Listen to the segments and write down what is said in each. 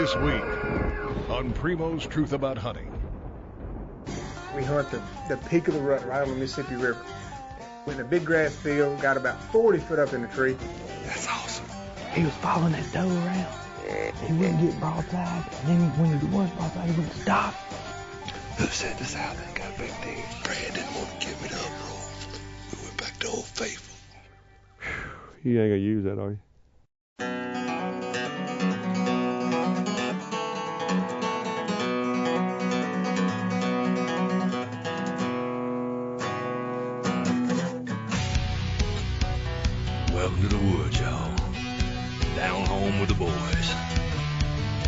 This week on Primo's Truth About Hunting. We hunt the peak of the rut right on the Mississippi River. Went in a big grass field, got about 40 foot up in the tree. That's awesome. He was following that doe around. He wouldn't get broadside, and then when he was broadside, he wouldn't stop. Who said this out and got back there? Brad didn't want to give me the uproar. We went back to Old Faithful. You ain't gonna use that, are you? Welcome to the woods, y'all. Down home with the boys.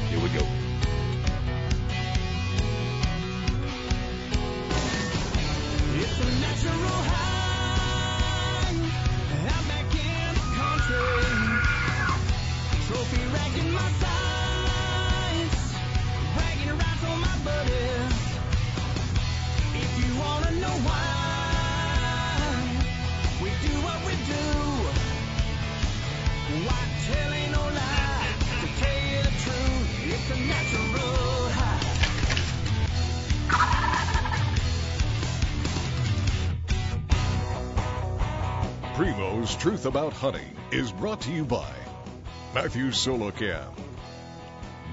Here we go. It's a natural high, out back in the country. Trophy racking my sights, bragging rights on my buddies. If you wanna know why we do what we do, whitetail ain't no lie. To tell you the truth, it's a natural high. Primo's Truth About Hunting is brought to you by Matthews Solar Cam,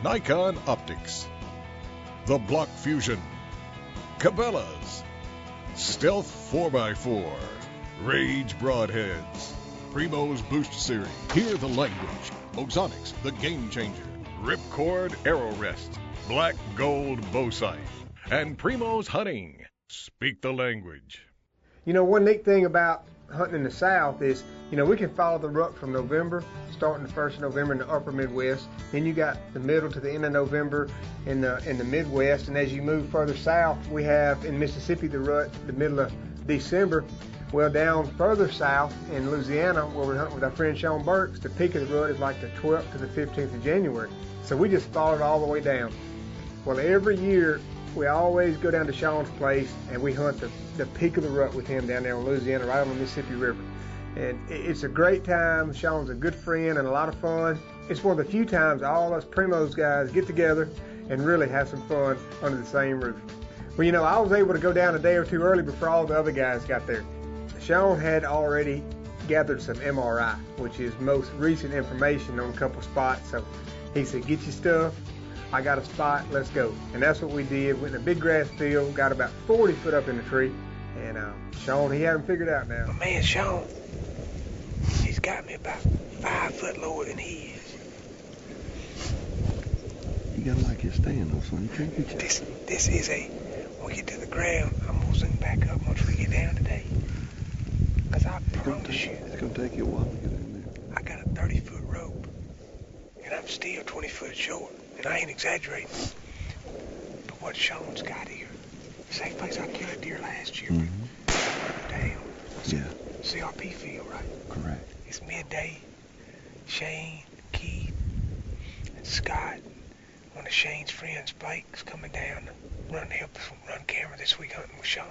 Nikon Optics, The Block Fusion, Cabela's, Stealth 4x4, Rage Broadheads, Primo's Boost Series, Hear the Language, Ozonics, The Game Changer, Ripcord Arrow Rest, Black Gold Bow Sight, and Primo's Hunting. Speak the language. You know, one neat thing about hunting in the South is, you know, we can follow the rut from November, starting the 1st of November in the upper Midwest. Then you got the middle to the end of November in the Midwest. And as you move further south, we have in Mississippi the rut the middle of December. Well, down further south in Louisiana, where we're hunting with our friend Sean Burks, the peak of the rut is like the 12th to the 15th of January. So we just followed all the way down. Well, every year we always go down to Sean's place and we hunt the peak of the rut with him down there in Louisiana, right on the Mississippi River. And it's a great time. Sean's a good friend and a lot of fun. It's one of the few times all us Primos guys get together and really have some fun under the same roof. Well, you know, I was able to go down a day or two early before all the other guys got there. Sean had already gathered some MRI, which is most recent information on a couple spots. So he said, get your stuff. I got a spot, let's go. And that's what we did. Went in a big grass field, got about 40 foot up in the tree. And Sean, he had him figured out now. But man, Sean, he's got me about 5 foot lower than he is. You gotta like your stand though, son. You can't get your... This is when we get to the ground, I'm gonna zoom back up once we get down today. Cause I promise you, it's gonna take you a while to get in there. I got a 30-foot rope, and I'm still 20 foot short. And I ain't exaggerating. But what Sean's got here, same place I killed a deer last year. Damn. Yeah. CRP field, right? Correct. It's Midday, Shane, Keith, and Scott. One of Shane's friends, Blake's coming down to help us run camera this week hunting with Sean.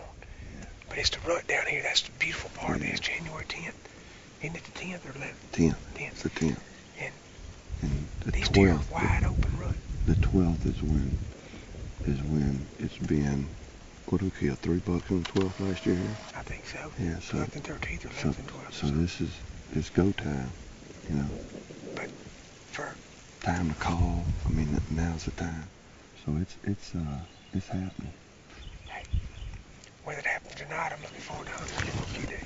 But it's the rut down here. That's the beautiful part of this. January 10th. Isn't it the 10th or 11th? 10th. 10th. It's the 10th. And the these 12th, deer are wide open rut. The 12th is when it's been, what did we kill, 3 bucks on the 12th last year here? I think so. Yeah, so 12th and 13th or 11th and 12th. So this is, it's go time, you know. But for time to call, I mean, now's the time. So it's happening. Hey, whether it happens or not, I'm looking forward to hunting with you for a few days.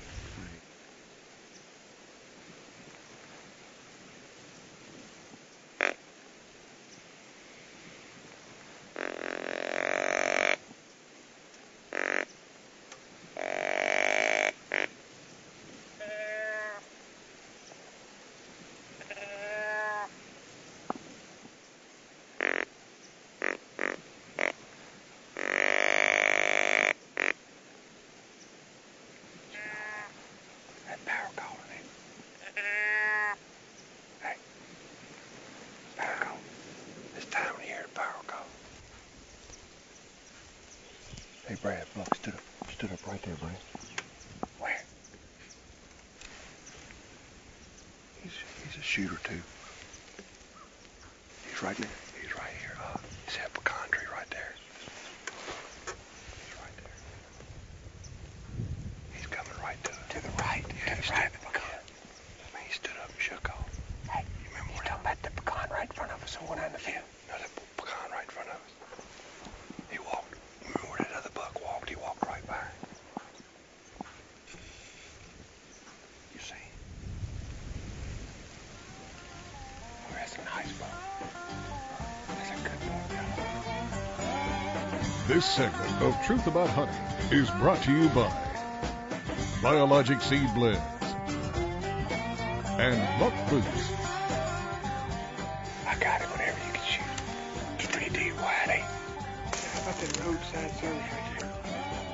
Hey, Brad, look, stood up right there, Brad. Where? He's a shooter, too. He's right there. He's right here. here. See that pecan tree right there? He's right there. He's coming right to it. To the right. Yeah, To the right of the pecan. He stood up and shook off. Hey, You remember you what talking about the pecan right in front of us, the one on the field? No, that pecan right in front of us. He walked. Remember where that other buck walked? He walked right by. You see? Oh, that's a nice buck. That's a good buck, This segment of Truth About Hunting is brought to you by Biologic Seed Blends and Buck Boots. I got it whenever you can shoot. It's pretty deep, Whitey. How about that roadside service right there?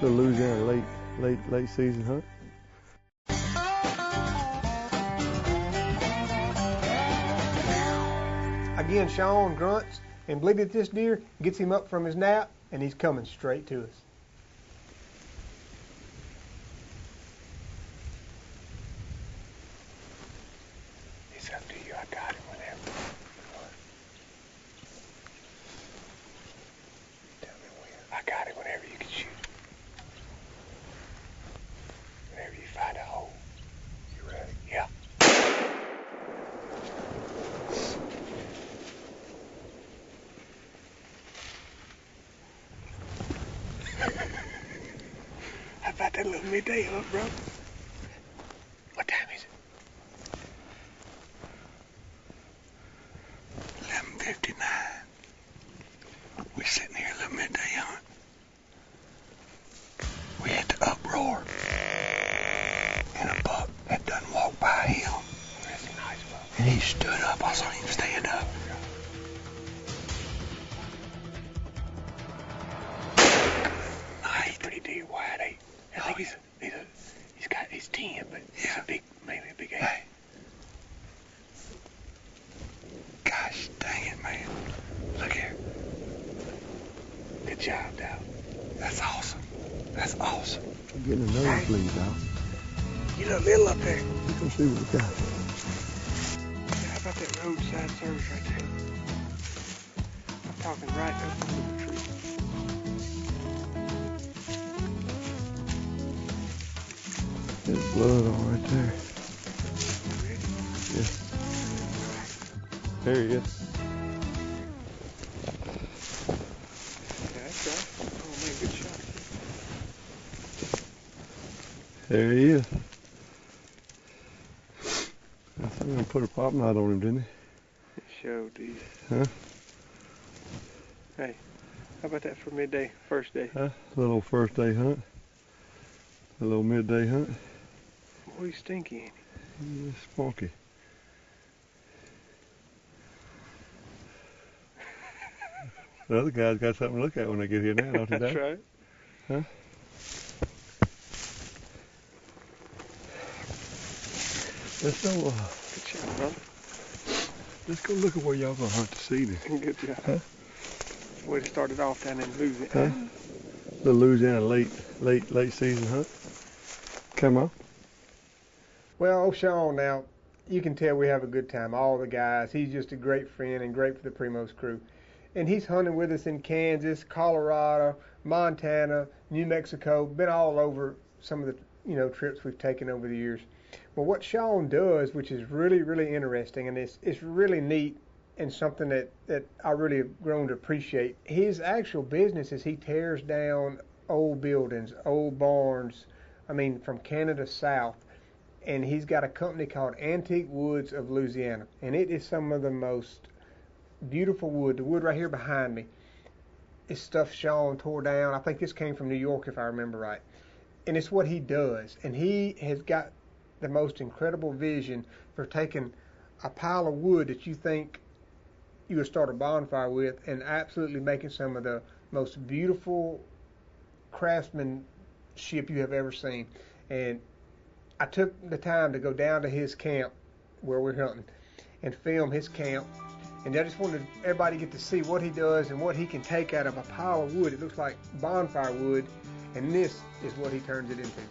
The Louisiana late season hunt. Again, Sean grunts and bleeded at this deer, gets him up from his nap, and he's coming straight to us. It's up to you. I got it whenever. Tell me when. I got it whenever you can shoot. Whenever you find a hole. You ready? Yeah. How about that little midday hunt, bro? What time is it? 11:59. We sitting here, little midday hunt. We hit the uproar, and a buck had done walked by him, That's a nice buck. and he stood up. I saw him stand up. He's pretty deep wide, eh? I think he's 10, but he's a big, maybe a big 8. Hey. Gosh dang it, man. Look here. Good job, Dow. That's awesome. That's awesome. I'm getting a nosebleed, dog. You look little up there. Let's go see what we got. How about that roadside service right there? I'm talking right up under the tree. There's blood on right there. Yeah. There he is. Yeah, that's right. Oh, man, good shot. There he is. I think I put a pop knot on him, didn't It showed, dude. Huh? Hey, how about that for midday, first day? he? Huh? A little first day hunt. A little midday hunt. Boy, you stinky, ain't Yeah, spunky. The other guy's got something to look at when they get here now, don't he? they? That's right. Huh? Let's go. Good shot, brother. Let's go look at where y'all gonna hunt this evening. Good job. Huh? Way to start it off down in Louisiana. Huh? The Louisiana late season hunt. Come on. Well, oh, Sean, now, you can tell we have a good time, all the guys. He's just a great friend and great for the Primos crew. And he's hunting with us in Kansas, Colorado, Montana, New Mexico, been all over some of the trips we've taken over the years. Well, what Sean does, which is really, really interesting, and it's really neat and something that I really have grown to appreciate, his actual business is he tears down old buildings, old barns, from Canada south. And he's got a company called Antique Woods of Louisiana. And it is some of the most beautiful wood. The wood right here behind me is stuff Sean tore down. I think this came from New York, if I remember right. And it's what he does. And he has got the most incredible vision for taking a pile of wood that you think you would start a bonfire with and absolutely making some of the most beautiful craftsmanship you have ever seen. And I took the time to go down to his camp where we're hunting and film his camp. And I just wanted everybody to get to see what he does and what he can take out of a pile of wood. It looks like bonfire wood, and this is what he turns it into.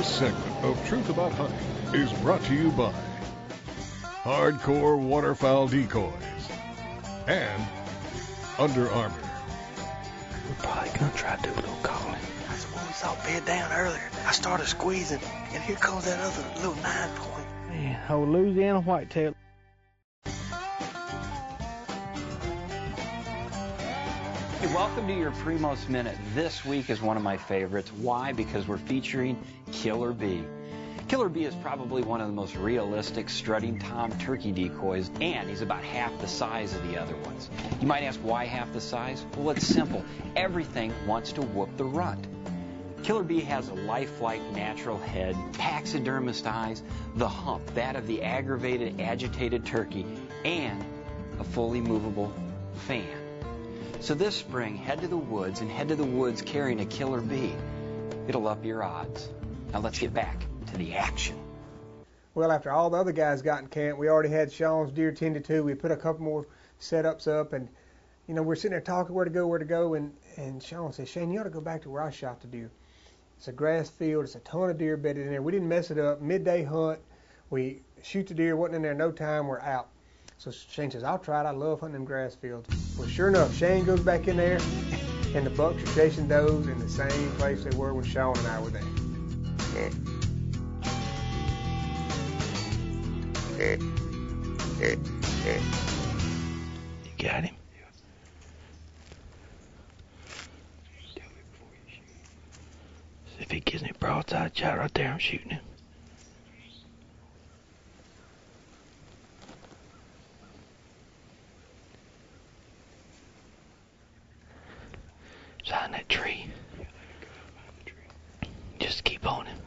This segment of Truth About Hunting is brought to you by Hardcore Waterfowl Decoys and Under Armour. We're probably gonna try to do a little calling. That's the one we saw bed down earlier. I started squeezing, and here comes that other little 9-point. Man, old Louisiana whitetail. Hey, welcome to your Primos Minute. This week is one of my favorites. Why? Because we're featuring Killer Bee. Killer Bee is probably one of the most realistic strutting tom turkey decoys, and he's about half the size of the other ones. You might ask, why half the size? Well, it's simple. Everything wants to whoop the runt. Killer Bee has a lifelike natural head, taxidermist eyes, the hump, that of the aggravated, agitated turkey, and a fully movable fan. So this spring, head to the woods carrying a Killer Bee. It'll up your odds. Now let's get back to the action. Well, after all the other guys got in camp, we already had Sean's deer tended to. We put a couple more setups up, and you know, we're sitting there talking where to go, and Sean says, Shane, you ought to go back to where I shot the deer. It's a grass field. It's a ton of deer bedded in there. We didn't mess it up. Midday hunt. We shoot the deer. Wasn't in there no time. We're out. So Shane says, I'll try it. I love hunting them grass fields. Well, sure enough, Shane goes back in there, and the bucks are chasing does in the same place they were when Sean and I were there. You got him? See if he gives me broadside shot right there, I'm shooting him. Behind that tree. Just keep on him.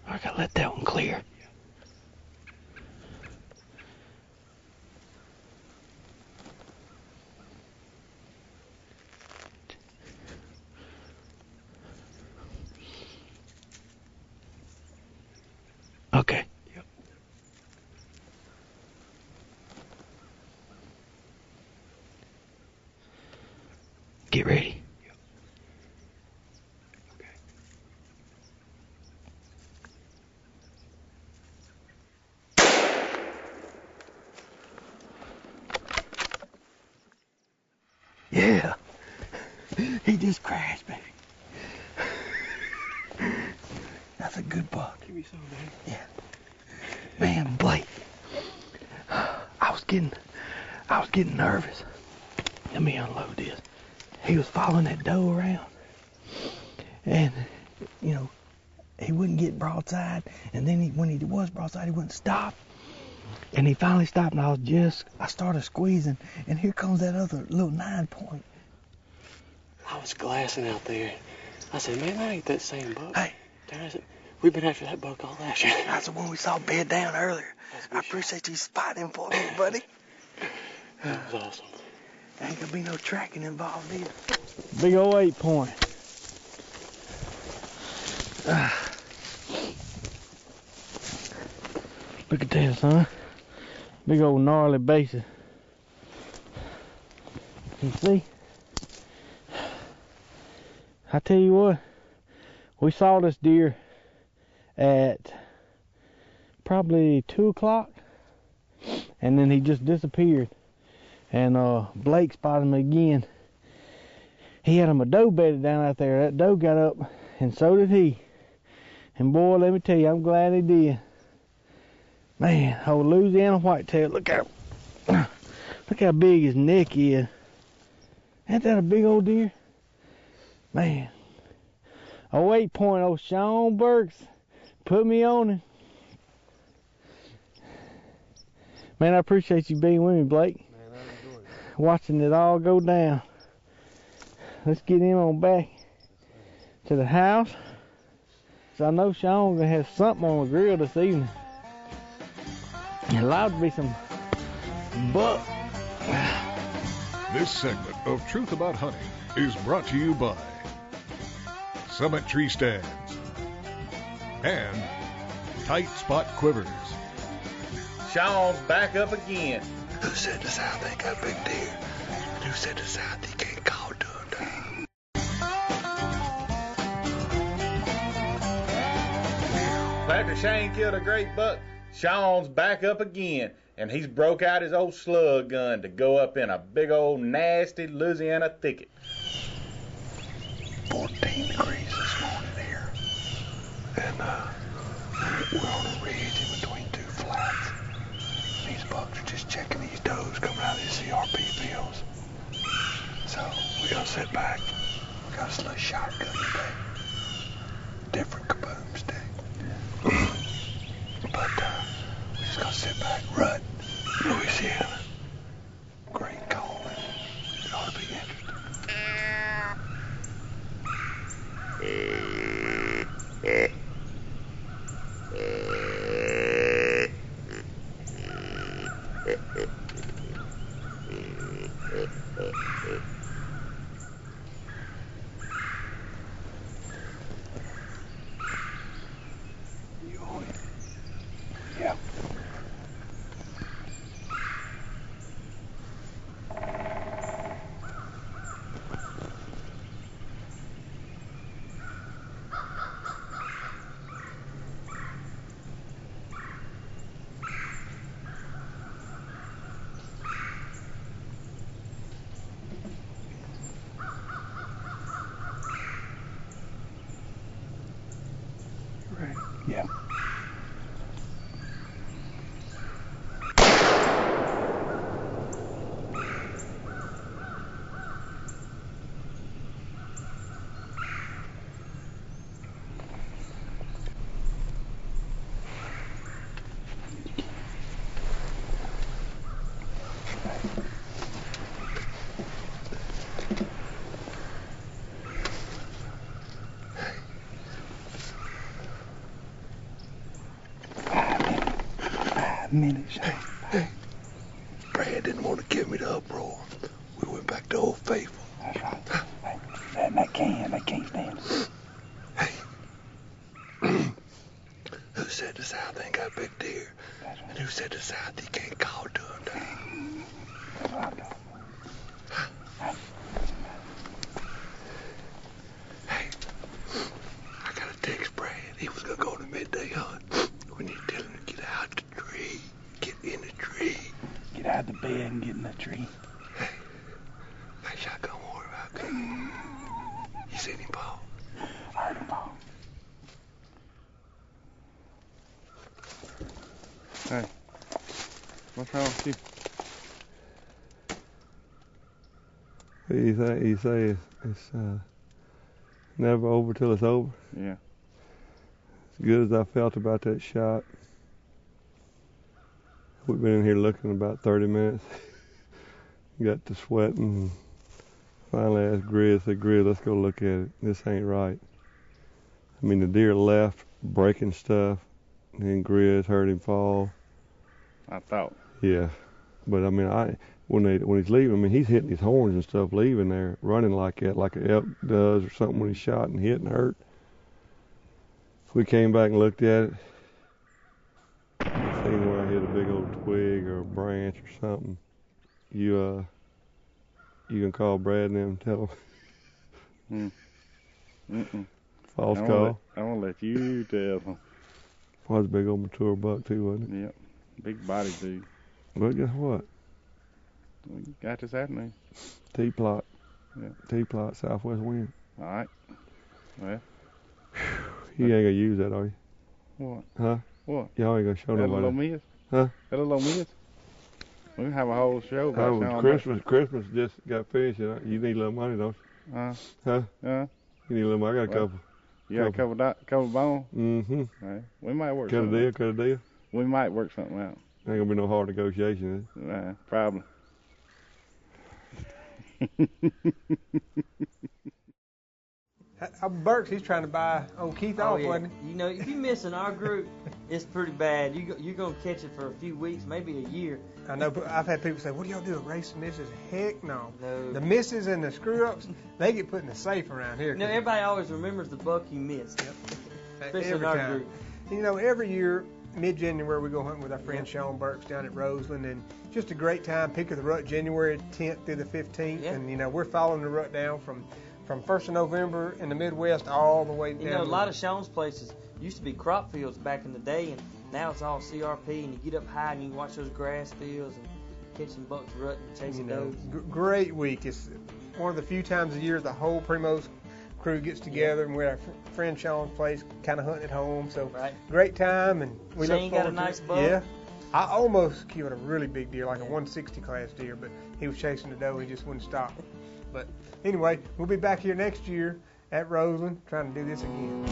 I gotta let that one clear. Okay. Yep. Get ready. Yep. Okay. Yeah. He just crashed, baby. That's a good buck. Give me some, man. Yeah. Man, Blake. I was getting nervous. Let me unload this. He was following that doe around. And, you know, he wouldn't get broadside. And then when he was broadside, he wouldn't stop. And he finally stopped, and I started squeezing, and here comes that other little 9-point. I was glassing out there. I said, man, that ain't that same buck. Hey. I said, we've been after that buck all last year. That's the one we saw bed down earlier. I appreciate you spotting for me, buddy. That was awesome. There ain't gonna be no tracking involved either. Big old 8-point. Look at this, huh? Big old gnarly basis. You see? I tell you what, we saw this deer at probably 2 o'clock, and then he just disappeared. And Blake spotted him again. He had him a doe bedded down out there. That doe got up, and so did he. And boy, let me tell you, I'm glad he did. Man, old Louisiana whitetail. Look how big his neck is. Ain't that a big old deer? Man. Oh, 8-point, old Sean Burks put me on him. Man, I appreciate you being with me, Blake. Man, I enjoyed it. Watching it all go down. Let's get him on back to the house. So I know Sean gonna have something on the grill this evening. It's allowed to be some buck. This segment of Truth About Hunting is brought to you by Summit Tree Stands and Tight Spot Quivers. Sean's back up again. Who said the South ain't got big deer? And who said the South you can't call to a down? After Shane killed a great buck, Sean's back up again, and he's broke out his old slug gun to go up in a big old nasty Louisiana thicket. 14 degrees this morning here, and we're on a ridge in between two flats. These bucks are just checking these does coming out of these CRP fields. So we're gonna sit back. We got us a little shotgun today. Different kabooms day. But we're just gonna sit back, rut, Louisiana. Great call. It ought to be interesting. Yeah. Right. Yeah. Minutes. Hey, Brad didn't want to give me the uproar. We went back to Old Faithful. That's right. Hey, that can't stand it. Hey, who said the South ain't got big deer? That's right. And who said the South you can't call to them down? That's right. Hey, I got a text Brad. He was gonna go on a midday hunt. When you tell him to get out the tree, get in the tree. Get out the bed and get in the tree. Hey, that shotgun wore about good. You seen him, Paul? I heard him, Paul. Hey, what's wrong with you? What do you think? You say it's never over till it's over? Yeah. As good as I felt about that shot, we've been in here looking about 30 minutes. Got to sweating. Finally asked Grizz, said, Grizz, let's go look at it. This ain't right. I mean, the deer left breaking stuff, and then Grizz heard him fall. I thought. Yeah. But I mean, when he's leaving, I mean, he's hitting his horns and stuff leaving there, running like that, like an elk does or something when he's shot and hit and hurt. We came back and looked at it. Seen where I hit a big old twig or a branch or something. You can call Brad and them and tell them. False call. I'm gonna let you tell them. Was a big old mature buck too, wasn't it? Yep. Big body dude. But guess what? We got this happening. T-plot. Yep. T-plot, southwest wind. All right. Well. You ain't gonna use that, are you? What? Huh? What? Y'all ain't gonna show that nobody. Little miss? Huh? That little miss? We can have a whole show about Sean. Christmas just got finished. You need a little money, don't you? Huh? You need a little money. I got a couple. You got a couple bones? Mm-hmm. Right. We might work Cut a deal. We might work something out. Ain't gonna be no hard negotiation, is it? Probably. Burks, he's trying to buy old Keith off, wasn't he? You know, if you miss in our group, it's pretty bad. You're going to catch it for a few weeks, maybe a year. I know, but I've had people say, what do y'all do, erase the misses? Heck no. No. The misses and the screw-ups, they get put in the safe around here. You know, everybody always remembers the buck you missed. Yep. Especially every in our time. group. You know, every year, mid-January, we go hunting with our friend Sean Burks down at Roseland, and just a great time. Pick of the rut, January 10th through the 15th, and, you know, we're following the rut down from from 1st of November in the Midwest all the way down. You know, a lot of Sean's places used to be crop fields back in the day, and now it's all CRP, and you get up high and you watch those grass fields and catching bucks rutting and chasing does. Great week. It's one of the few times a year the whole Primos crew gets together, and we're at our friend Sean's place, kind of hunting at home. So great time, and we Shane look got a forward nice to it. buck. Yeah, I almost killed a really big deer, like a 160 class deer, but he was chasing the doe. He just wouldn't stop. But anyway, we'll be back here next year at Roseland trying to do this again.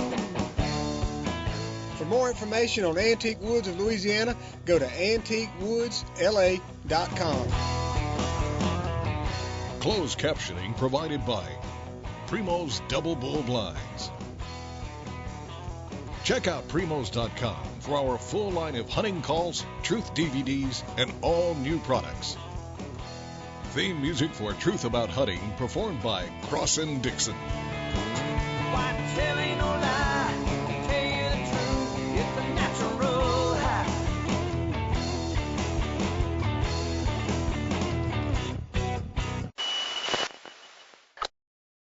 For more information on Antique Woods of Louisiana, go to antiquewoodsla.com. Closed captioning provided by Primo's Double Bull Blinds. Check out primos.com for our full line of hunting calls, truth DVDs, and all new products. Theme music for Truth About Hunting performed by Crossin' Dixon. Whitetail ain't no lie.